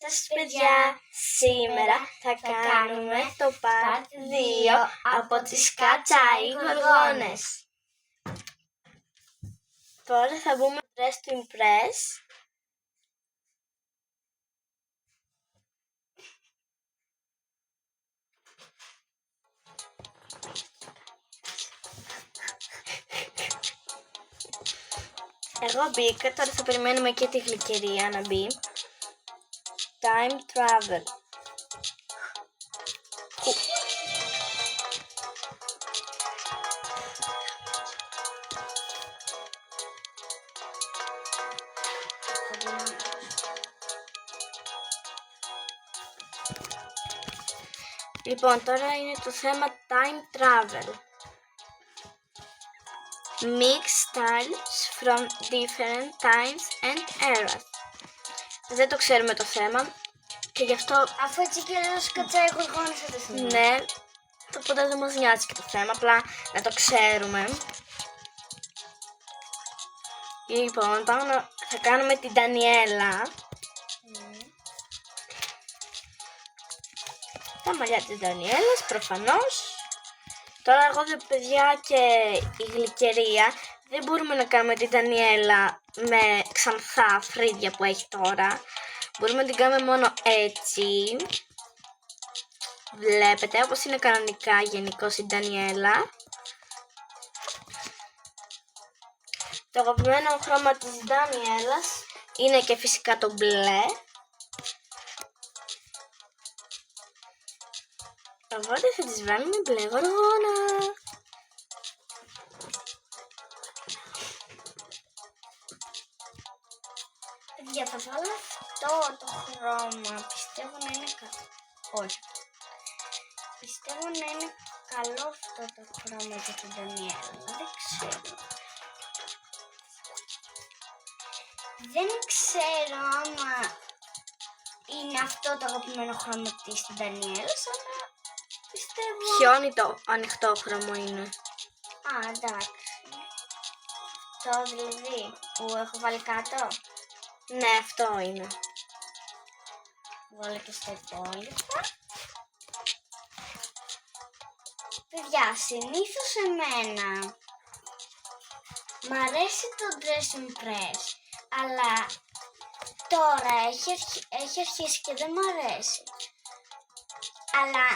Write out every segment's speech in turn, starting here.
Γεια σας παιδιά, σήμερα θα κάνουμε το part 2 από τις Κατσάι Γοργόνες. Τώρα θα μπούμε press to impress. Εγώ μπήκα, τώρα θα περιμένουμε και τη γλυκερία να μπει. Time travel. Λοιπόν, τώρα είναι το θέμα time travel. Mix styles from different times and eras. Δεν το ξέρουμε το θέμα και γι' αυτό... Αφού έτσι και αλλιώς Κατσάι Γοργόνες θα το θυμάμαι. Ναι, οπότε δεν μας νοιάζει και το θέμα, απλά να το ξέρουμε. Λοιπόν, θα κάνουμε την Ντανιέλα. Τα μαλλιά της Ντανιέλας, προφανώς. Τώρα εγώ παιδιά και η γλυκερία δεν μπορούμε να κάνουμε την Ντανιέλα με ξανθά φρύδια που έχει τώρα. Μπορούμε να την κάνουμε μόνο έτσι. Βλέπετε, όπως είναι κανονικά γενικώς η Ντανιέλα. Το αγαπημένο χρώμα της Ντανιέλας είναι και φυσικά το μπλε. Οπότε θα τις βάλουμε μπλε γοργόνα. Παιδιά, θα βάλω αυτό το χρώμα. Πιστεύω να είναι καλό. Όχι. Πιστεύω να είναι καλό αυτό το χρώμα για την Ντανιέλα. Δεν ξέρω. Δεν ξέρω άμα είναι αυτό το αγαπημένο χρώμα της Ντανιέλας, αλλά πιστεύω... Ποιο είναι το ανοιχτό χρώμα είναι? Α, εντάξει. Το δηλαδή που έχω βάλει κάτω. Ναι, αυτό είναι. Βάλω και στα υπόλοιπα. Παιδιά, συνήθως εμένα μ' αρέσει το dress impress, αλλά τώρα έχει αρχίσει και δεν μ' αρέσει. Αλλά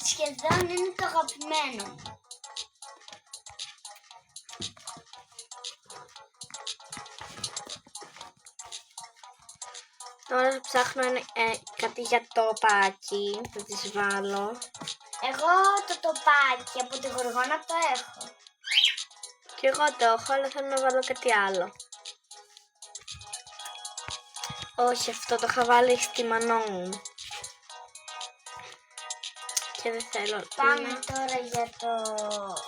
σχεδόν είναι το αγαπημένο μου. Τώρα θα ψάχνω κάτι για τοπάκι, θα τις βάλω. Εγώ το τοπάκι από τη Γοργόνα το έχω. Και εγώ το έχω, αλλά θέλω να βάλω κάτι άλλο. Όχι, αυτό το είχα βάλει στη Μανών. Και δεν θέλω. Πάμε τώρα για το...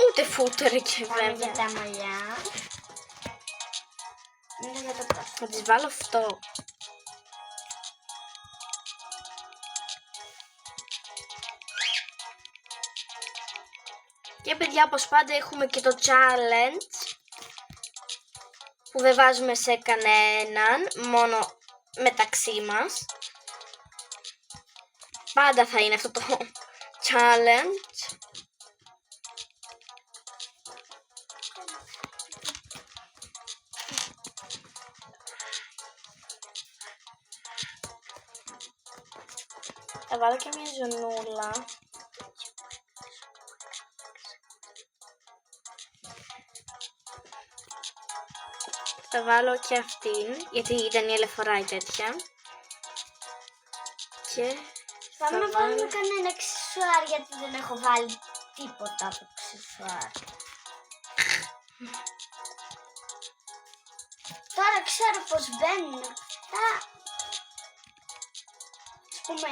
Ούτε φούτερ και Πάμε βέβαια. για τα μαλλιά. Είναι για το πρόσωπο. Θα τις βάλω αυτό. Και παιδιά, όπως πάντα έχουμε και το challenge που δεν βάζουμε σε κανέναν, μόνο μεταξύ μας. Πάντα θα είναι αυτό το challenge. Θα βάλω και μια ζωνούλα. Θα βάλω και αυτήν, γιατί η Ντανιέλα φοράει τέτοια. Και Θα μην βάλουμε κανένα αξεσουάρ, γιατί δεν έχω βάλει τίποτα από αξεσουάρ. Τώρα ξέρω πως μπαίνουν αυτά. Ας πούμε...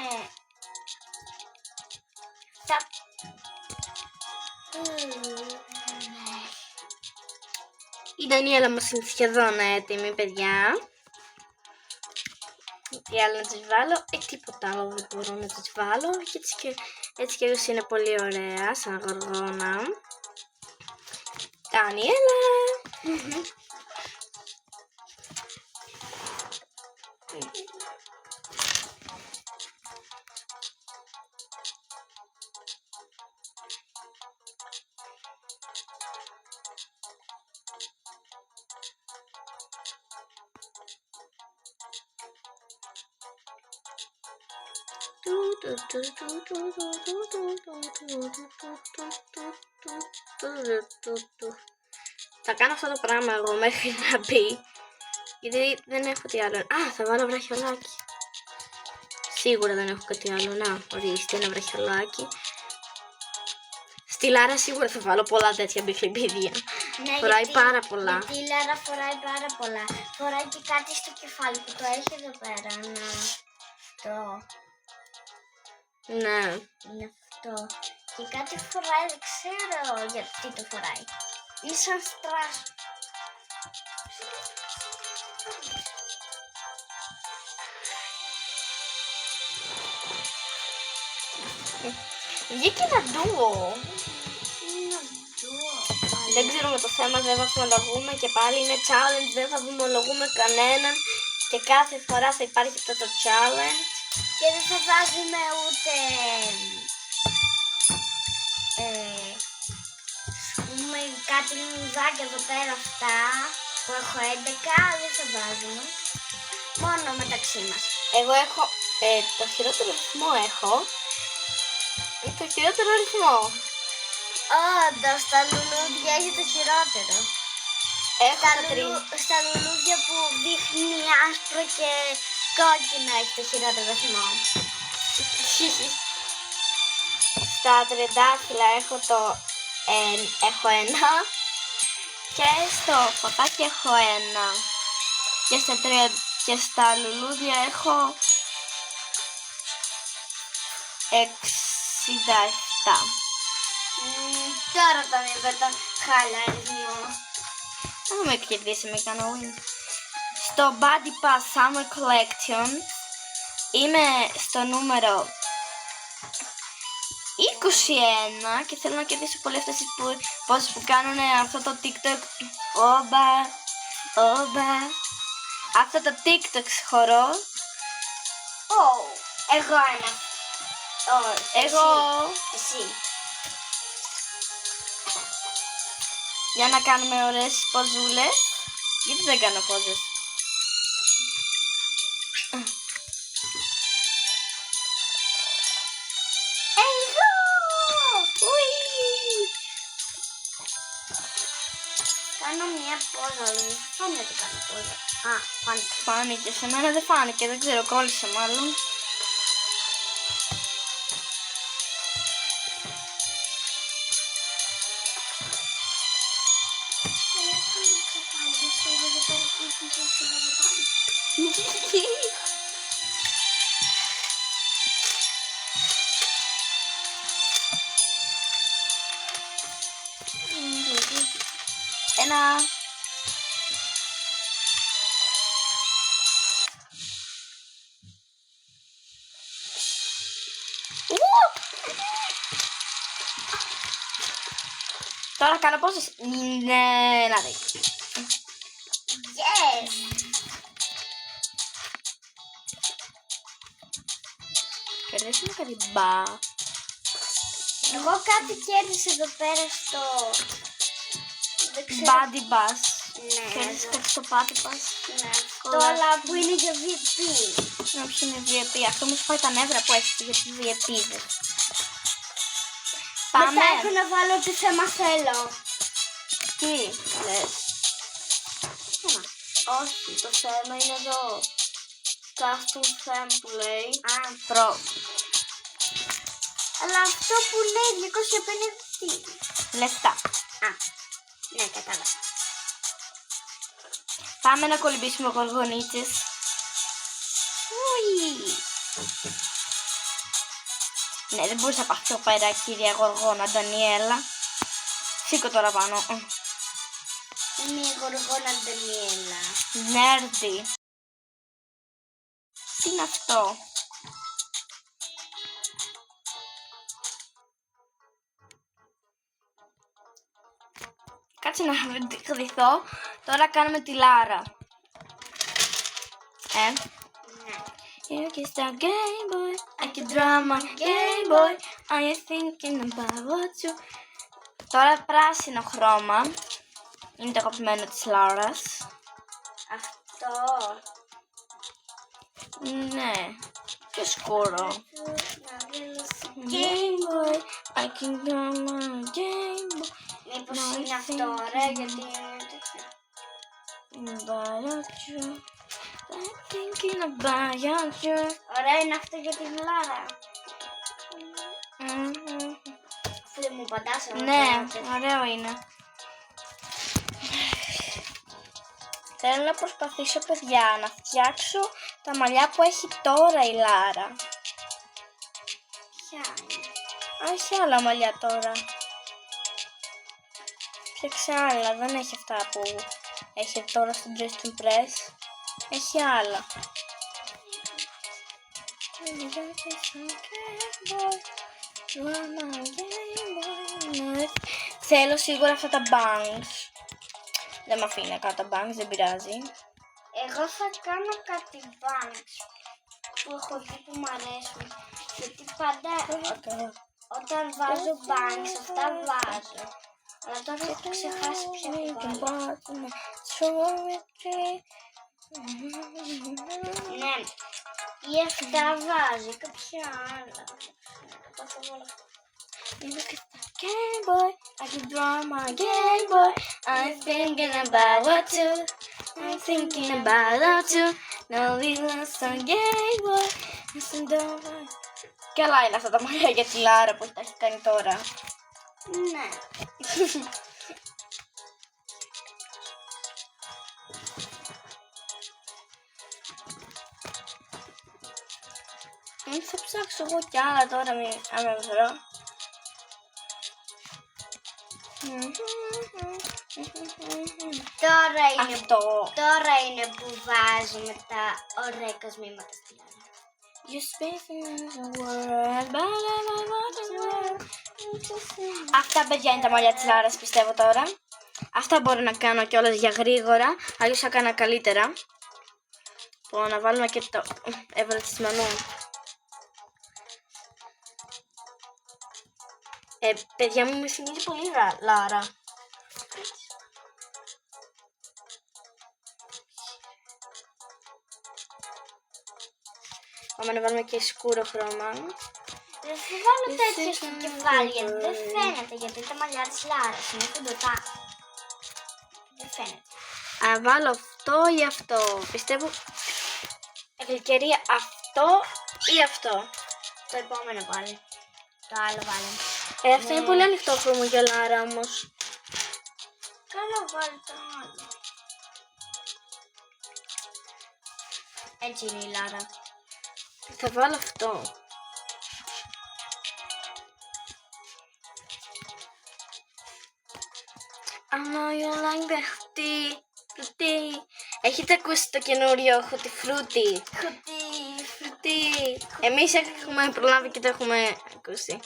η Ντανιέλα μας είναι σχεδόν έτοιμη, παιδιά. Τι άλλο να τις βάλω? Τίποτα άλλο δεν μπορώ να τις βάλω. Έτσι και έτσι είναι πολύ ωραία, σαν γοργόνα. Ντανιέλα! Θα κάνω αυτό το πράγμα εγώ μέχρι να μπει. Γιατί δεν έχω τι άλλο. Α, θα βάλω βραχιολάκι. Σίγουρα δεν έχω κάτι άλλο. Να, ορίστε ένα βραχιολάκι. Στη Λάρα σίγουρα θα βάλω πολλά τέτοια μπιχλιμπίδια. Ναι, Φοράει πάρα πολλά. Γιατί η Λάρα φοράει πάρα πολλά. Φοράει και κάτι στο κεφάλι που το έχει εδώ πέρα. Να. Αυτό. Ναι. Είναι αυτό. Και κάτι φοράει, δεν ξέρω γιατί το φοράει. Είναι σαν στρας. Βγήκε ένα ντουο. Δεν ξέρουμε το θέμα, δεν θα βαθμολογούμε και πάλι είναι challenge, δεν θα βαθμολογούμε κανέναν και κάθε φορά θα υπάρχει αυτό το challenge. Και δεν θα βάζουμε ούτε πούμε κάτι λιμουδάκια εδώ πέρα αυτά που έχω 11, δεν θα βάζουμε. Μόνο μεταξύ μας. Εγώ έχω το χειρότερο ρυθμό έχω. Το χειρότερο ρυθμό. Όντως, τα λουλούδια έχει το χειρότερο. Έχω Στα λουλούδια που δείχνει άσπρο και κόκκινο έχει το χειρότερο ρυθμό. Στα τριαντάφυλλα έχω ένα και στο φωτάκι έχω ένα και στα λουλούδια έχω 67. Τώρα τον είδα το χαλαρισμό. Δεν με κερδίσει με κανένα win. Στο Body Pass Summer Collection είμαι στο νούμερο 21 και θέλω να κερδίσω πολύ αυτές τις πόσες που κάνουν αυτό το TikTok. Όμπα. Αυτό το TikTok χορό. Εγώ ένα. Εσύ. Για να κάνουμε ωραίες ποζούλες. Γιατί δεν κάνω πόζες. Εγώ! Κάνω μια πόζα, αλλά δεν φάνηκε ότι κάνω πόζα. Α, φάνηκε. Φάνηκε, σε μένα δεν φάνηκε, δεν ξέρω, κόλλησε μάλλον. Ένα. Τώρα κάνω πόσες. Ναι, να δει. Yes! Κερδίσουμε κάτι μπα. Εγώ κάτι κέρδισα εδώ πέρα στο... Δεν ξέρω. Body Bus. Ναι, Κέρδισες εδώ. κάτι στο Body Bus. Ναι, αυτό αλλά που είναι για VIP. Να ποιο είναι VIP. Αυτό μου σπάει τα νεύρα που έχεις για τις VIP. Πάμε. Μετά έχω να βάλω τι θέμα θέλω. Τι λες. Όχι, το θέμα είναι εδώ. Custom theme που λέει. Α, Pro. αλλά αυτό που λέει 250. Λεφτά. Α, ναι, κατάλαβα. Πάμε να κολυμπήσουμε γοργονίτσες. Ουι. Ναι, δεν μπορείς να πας πιο πέρα, κυρία Γοργόνα Ντανιέλα. Σήκω τώρα πάνω. Είναι η Γοργόνα Ντανιέλα. Νέρντι. Τι είναι αυτό. Κάτσε να χδυθώ. Τώρα κάνουμε τη Λάρα. Ναι. You can start Game Boy, I can drama Game Boy. Are you thinking about what you... Τώρα πράσινο χρώμα. Είναι το αγαπημένο της Λάρας. Αυτό. Ναι. Πιο σκούρο. Game Boy, I can draw my Game Boy. Μήπως είναι αυτό, ωραία, γιατί είναι τέτοια. Ωραία είναι αυτό για τη Λάρα. Αφού δεν μου πατάς, Ναι, ωραίο είναι. Θέλω να προσπαθήσω, παιδιά, να φτιάξω τα μαλλιά που έχει τώρα η Λάρα. Ποια είναι? Έχει άλλα μαλλιά τώρα. Φτιάξε άλλα, δεν έχει αυτά που έχει τώρα στην Dress Press. Έχει άλλα. Θέλω σίγουρα αυτά τα bangs. Δεν με αφήνει να κάνω τα bangs, δεν πειράζει. Εγώ θα κάνω κάτι bangs που έχω δει που μου αρέσουν. Γιατί πάντα όταν βάζω bangs, αυτά βάζω. Αλλά τώρα έχω ξεχάσει ποια έχω βάλει. Ναι, ή αυτά βάζει, κάποια άλλα. Το θα βάλω αυτό. Game Boy, I can draw my Game Boy. I'm thinking about what to. I'm thinking about what to. No, we lost on Game Boy. Καλά είναι αυτά τα μαλλιά για τη Λάρα που τα έχει κάνει τώρα. Ναι. Θα ψάξω εγώ κι άλλα τώρα, άμα βρω. Τώρα είναι που βάζουμε τα ωραία κοσμήματα στη Λάρα. Αυτά, παιδιά, είναι τα μαλλιά της Λάρας, πιστεύω τώρα. Αυτά μπορώ να κάνω κιόλας για γρήγορα, αλλιώς θα κάνω καλύτερα. Λοιπόν, να βάλουμε και το ευρωτισμένο. Παιδιά μου, με θυμίζει πολύ Λάρα. Πάμε να βάλουμε και σκούρο χρώμα. Δεν θα βάλω τέτοιο στο κεφάλι, γιατί δεν φαίνεται, γιατί τα μαλλιά της Λάρας είναι κοντοτά. Δεν φαίνεται. Αν βάλω αυτό ή αυτό, πιστεύω, γλυκερία, αυτό ή αυτό. Το επόμενο πάλι. Το άλλο βάλε. Αυτό είναι πολύ ανοιχτό χρώμα για Λάρα όμως. Καλά, βάλε το άλλο. Έτσι είναι η Λάρα. Θα βάλω αυτό. I know you like the fruity. Έχετε ακούσει το καινούριο χουτί φρούτι? Φρούτι. Εμείς έχουμε προλάβει και το έχουμε ακούσει.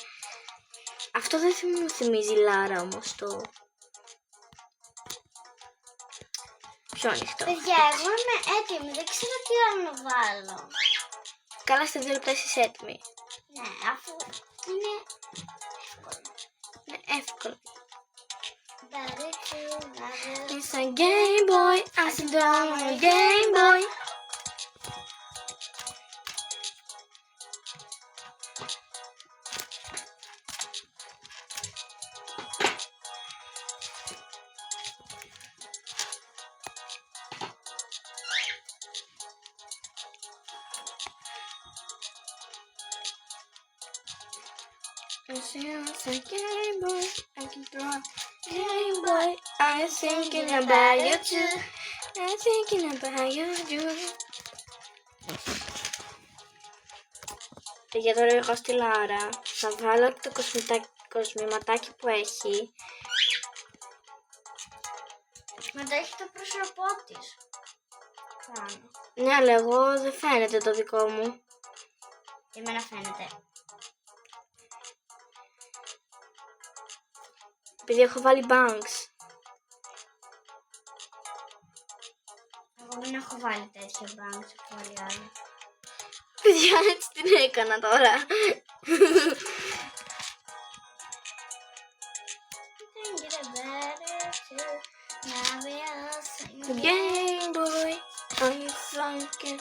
Αυτό δεν μου θυμίζει Λάρα όμως το... Πιο ανοιχτό. Παιδιά, εγώ είμαι έτοιμη, δεν ξέρω τι άλλο να βάλω. Καλά, στα 2 λεπτά είσαι έτοιμη. Ναι, αφού είναι εύκολο. Είναι εύκολο. It's It's a Game Boy, I sit down on a Game Boy. It's a Game Boy, I can draw. Game Boy, I'm thinking about you too. I'm thinking about you too. Για τώρα έχω στη Λάρα. Θα βάλω το κοσμηματάκι που έχει. Μετά έχει το πρόσωπό της. Πάνω. Ναι, αλλά εγώ δεν φαίνεται το δικό μου. Εμένα φαίνεται. Επειδή έχω βάλει bangs. Εγώ δεν έχω βάλει τέτοια bangs, έχω βάλει άλλα. Παιδιά, έτσι την έκανα τώρα. Game Boy, are you thinking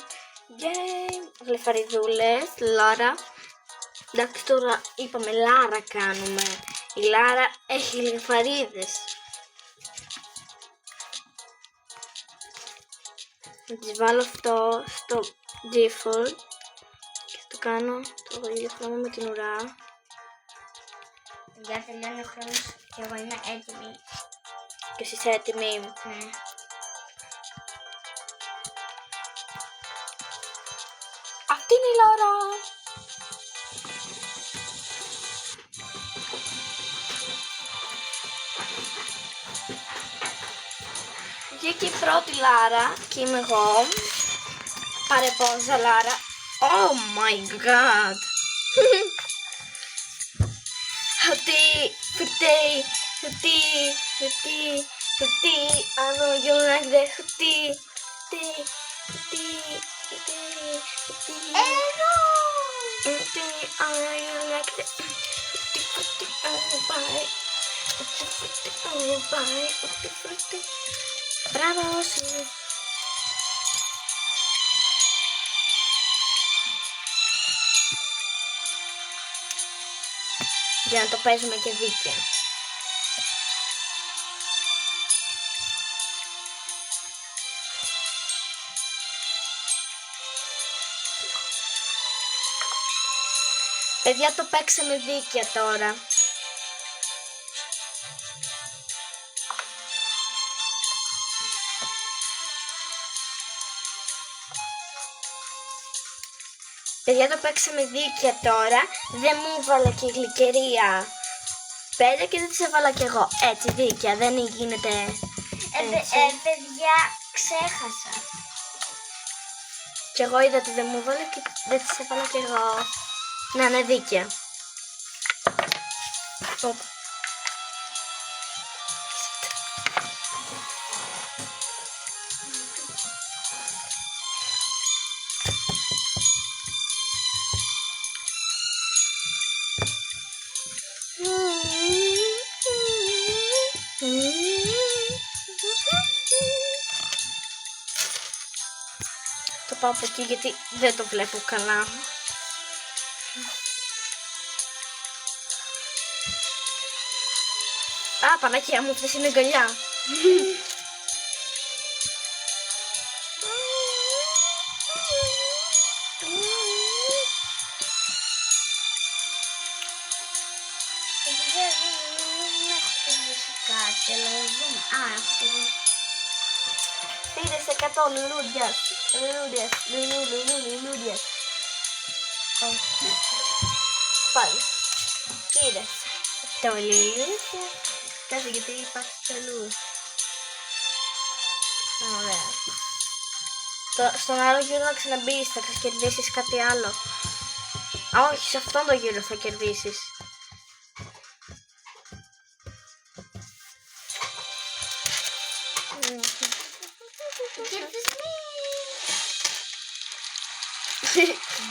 Γλυφαριδούλες, Λάρα. Εντάξει, τώρα είπαμε Λάρα κάνουμε. Η Λάρα έχει γλυφαρίδες. Να τις βάλω αυτό στο default και θα το κάνω το ίδιο χρώμα με την ουρά. Για τελειώνει ο χρόνος και εγώ είμαι έτοιμη. Και εσύ είσαι έτοιμη. Ναι. Αυτή είναι η Λάρα. Βγήκε η πρώτη Λάρα και είμαι εγώ. Πάρε πόζα Λάρα. Oh my god. Χωτή, χωτή, χωτή, χωτή, χωτή. I know you like that. Χωτή, χωτή, χωτή, χωτή, χωτή. Εδώ! Χωτή, I know you like that. Χωτή, oh bye. Χωτή, oh bye. Χωτή. Μπράβο σου. Για να το παίζουμε και δίκαια. Παιδιά, το παίξαμε δίκαια τώρα. Παιδιά, το παίξαμε δίκαια τώρα. Δεν μου έβαλε και η γλυκερία 5 και δεν τις έβαλα κι εγώ. Έτσι δίκαια, δεν γίνεται έτσι. Παιδιά, ξέχασα. Κι εγώ είδα ότι δεν μου έβαλε και δεν τις έβαλα κι εγώ. Να είναι δίκαια. Οπα. Το πάω από εκεί γιατί δεν το βλέπω καλά. Α, Παναγία μου, αυτές είναι αγκαλιά. Παιδιά, δεν έχω τελειώσει κάτι, αλλά να δούμε. Α, έχω τελειώσει. Πήρες 100 λουλούδιας. Λουλούδιας. Πάλι. Πήρες 100 λουλούδιας. Κάτσε γιατί υπάρχει τελούς. Ωραία. Στον άλλο γύρο να ξαναμπείς, θα κερδίσεις κάτι άλλο. Α, όχι, σε αυτόν τον γύρο θα κερδίσεις.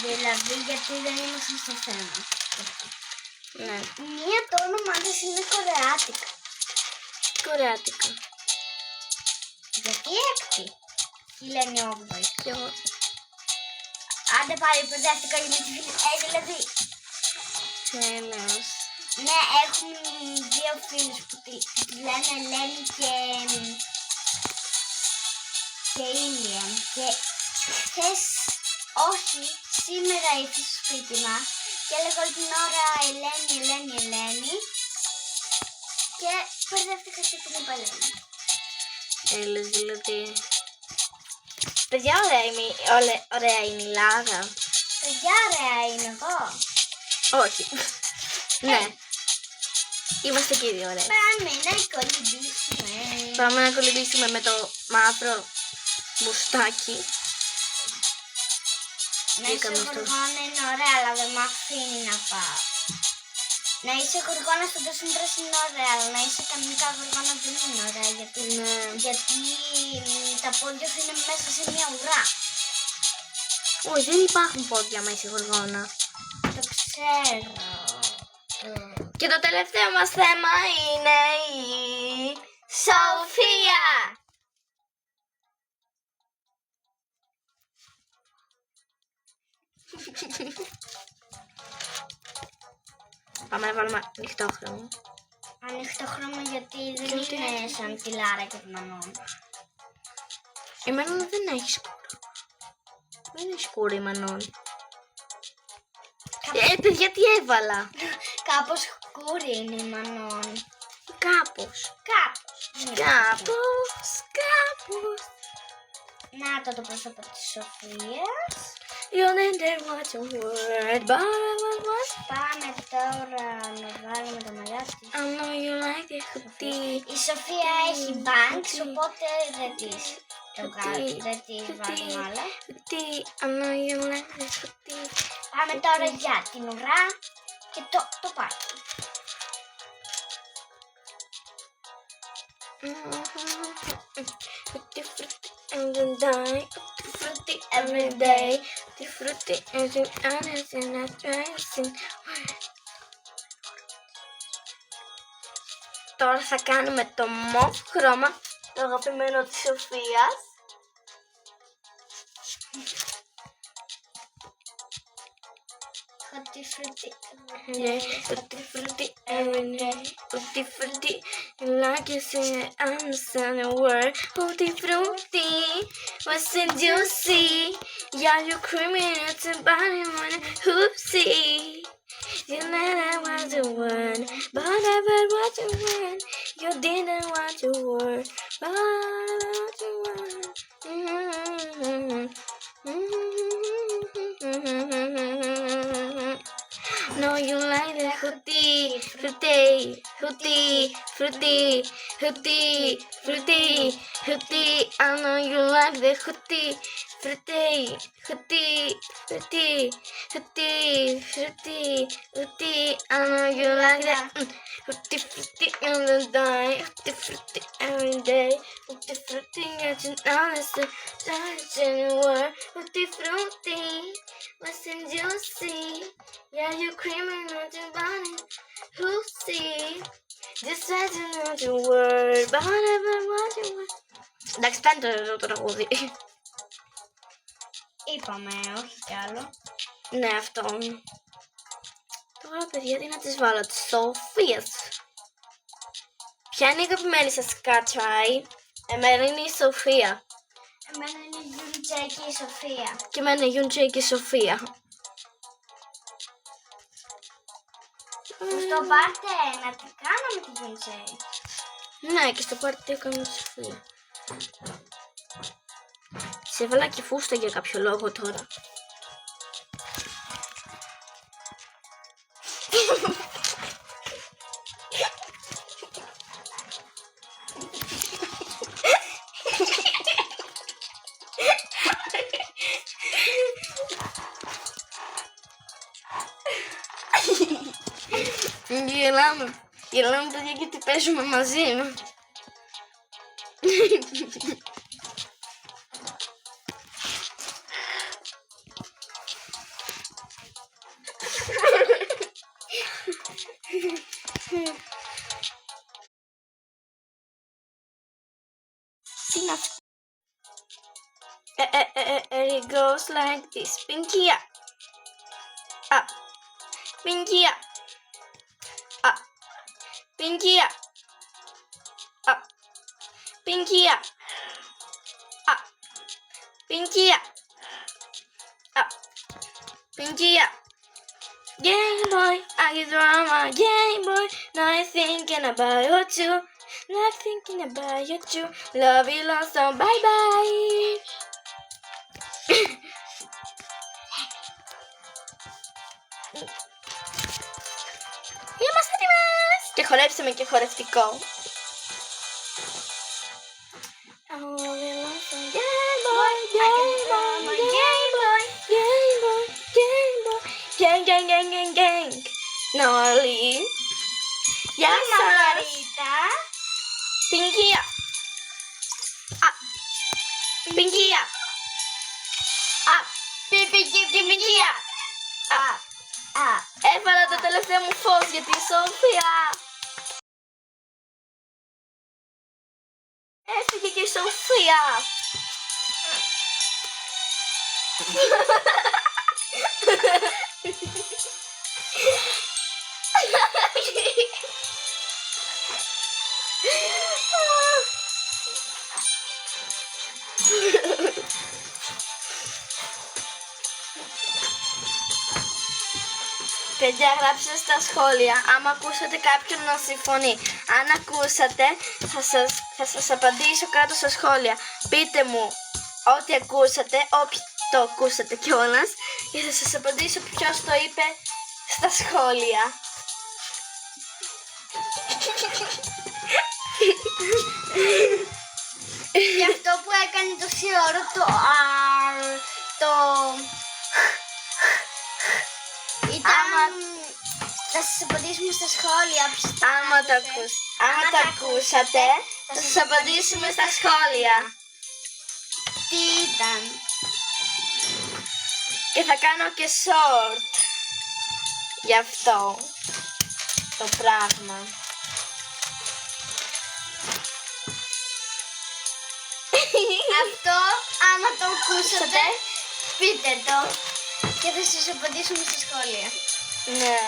Δηλαδή, γιατί δεν ήμασταν στο θέμα. Ναι, Μία το όνομά της είναι κορεάτικα. κορεάτικα. Γιατί έκτη. Τι λένε οι 8η. Κι εγώ. Άντε πάλι μπερδεύτηκα με τη φίλη. Δηλαδή. Τέλος. Ναι, έχουν δύο φίλους που τη λένε Ελένη και Ήλιαν. Και χθες, όχι, σήμερα ήρθε στο σπίτι μας και έλεγα όλη την ώρα Ελένη και μπερδεύτηκα και την είπα Ελένη. Τέλος δηλαδή. Παιδιά, ωραία είναι η Λάρα. Παιδιά, ωραία είναι εγώ. Όχι. Ναι. Είμαστε και οι δύο ωραίες. Πάμε να κολυμπήσουμε. Πάμε να κολυμπήσουμε με το μαύρο μπουστάκι. Να είσαι γοργόνα είναι ωραία, αλλά δεν μ' αφήνει να πάω. Να είσαι γοργόνα στο τόσο πράσινο είναι ωραία, αλλά να είσαι κανονικά γοργόνα δεν είναι ωραία. Γιατί τα πόδια σου είναι μέσα σε μια ουρά. Όχι, δεν υπάρχουν πόδια μα είσαι γοργόνα. Το ξέρω. Και το τελευταίο μας θέμα είναι η Σοφία. Πάμε να βάλουμε ανοιχτό χρώμα. Ανοιχτό χρώμα γιατί δεν είναι σαν τη Λάρα και τη Μανών. Η Μανών δεν έχει σκούρο. Δεν έχει σκούρο η Μανών. Παιδιά, τι έβαλα. Κάπως σκούρη είναι η Μανών. Κάπως. Να το πρόσωπο της Σοφίας. You didn't watch a word, but I was. Πάμε τώρα να βάλουμε τα μαλλιά της. I know you like it, χουτί. Η Σοφία έχει bangs, οπότε δεν της βάζουμε άλλα. Χουτί, I know you like it, χουτί. Πάμε τώρα για την ουρά και το πάρτι. Tutti frutti every day, tutti frutti every day, tutti frutti every honest and I dressing. Τώρα θα κάνουμε το μοβ χρώμα, το αγαπημένο της Σοφίας. Tutti frutti Tutti frutti every day, tutti frutti, like you say, I understand the word. Tutti frutti, what's it juicy? Yeah, you creamy, it's a body one, hoopsie. You never want to win, but never want to win. You didn't want to win, but I want to win. No, you like the fruity, fruity, fruity, fruity, fruity, fruity, fruity. I know you like the fruity, fruity, fruity, fruity, fruity, fruity, fruity. I know you like that. Fruity, fruity on the day, fruity, fruity every day, fruity, fruity getting honest, honest in the world, fruity, fruity. Listen, juicy. Yeah, you creaming on your body. Who'll see? Just said you know the word, but I never want you. Εντάξει, φτάνει το τραγούδι. είπαμε, όχι κι άλλο. Ναι, αυτό. Τώρα, παιδιά, τι να τις βάλω, τις Σοφίες. Ποια είναι η αγαπημένη σας κάτσαη? Εμένα είναι η Σοφία. Εμένα είναι η Γιούντζε και η Σοφία. Και εμένα η Γιούντζε και η Σοφία. Στο πάρτε να τι κάναμε τη Γιούντζε. Ναι, και στο πάρτι έκανα τη Σοφία. Σε έβαλα και φούστα για κάποιο λόγο τώρα. Γελάμε παιδιά γιατί παίζουμε μαζί. Τι είναι αυτό? It goes like this. Pinky up. Up. Pinky up. Up. Pinky up. Up. Pinky up. Up. Pinky up. Up. Pinky up. Game boy, I get drama. Game boy, now I'm thinking about you. Not thinking about you too. Love you long, so bye bye. Είμαστε έτοιμες! Και χορέψαμε και χορευτικό. Gang, gang, gang, gang, gang. Νόλι. Γεια σας. Μαργαρίτα. Πιγκία. Πιγκία. Πιγκία. Έβαλα το τελευταίο μου φως για τη Σοφία. Έφυγε και η Σοφία. Παιδιά, γράψτε στα σχόλια άμα ακούσατε κάποιον να συμφωνεί. Αν ακούσατε θα σας απαντήσω κάτω στα σχόλια. Πείτε μου ό,τι ακούσατε, όποιοι το ακούσατε κιόλας, και θα σας απαντήσω ποιος το είπε στα σχόλια. Γι' αυτό που έκανε τόση ώρα το ήταν... Θα σας απαντήσουμε στα σχόλια. Άμα το ακούσατε, θα σας απαντήσουμε στα σχόλια. Τι ήταν? Και θα κάνω και short γι' αυτό το πράγμα. Αυτό, άμα το ακούσατε, πείτε το και θα σας απαντήσουμε στα σχόλια. Ναι.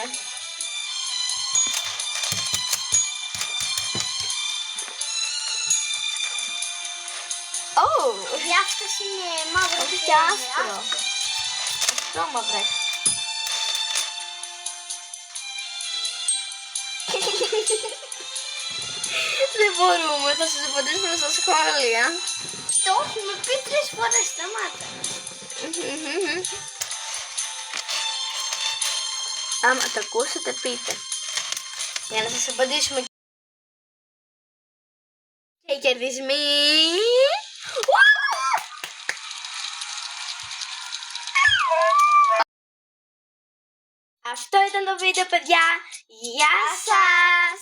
Για αυτός είναι μαύρο Όχι και και άσπρο. Αυτό μαύρο. Δεν μπορούμε, θα σας απαντήσουμε στα σχόλια. Το έχουμε πει 3 φορές, σταμάτα. Άμα το ακούσετε πείτε, για να σας απαντήσουμε. Και οι κερδισμοί. Αυτό ήταν το βίντεο, παιδιά. Γεια σας!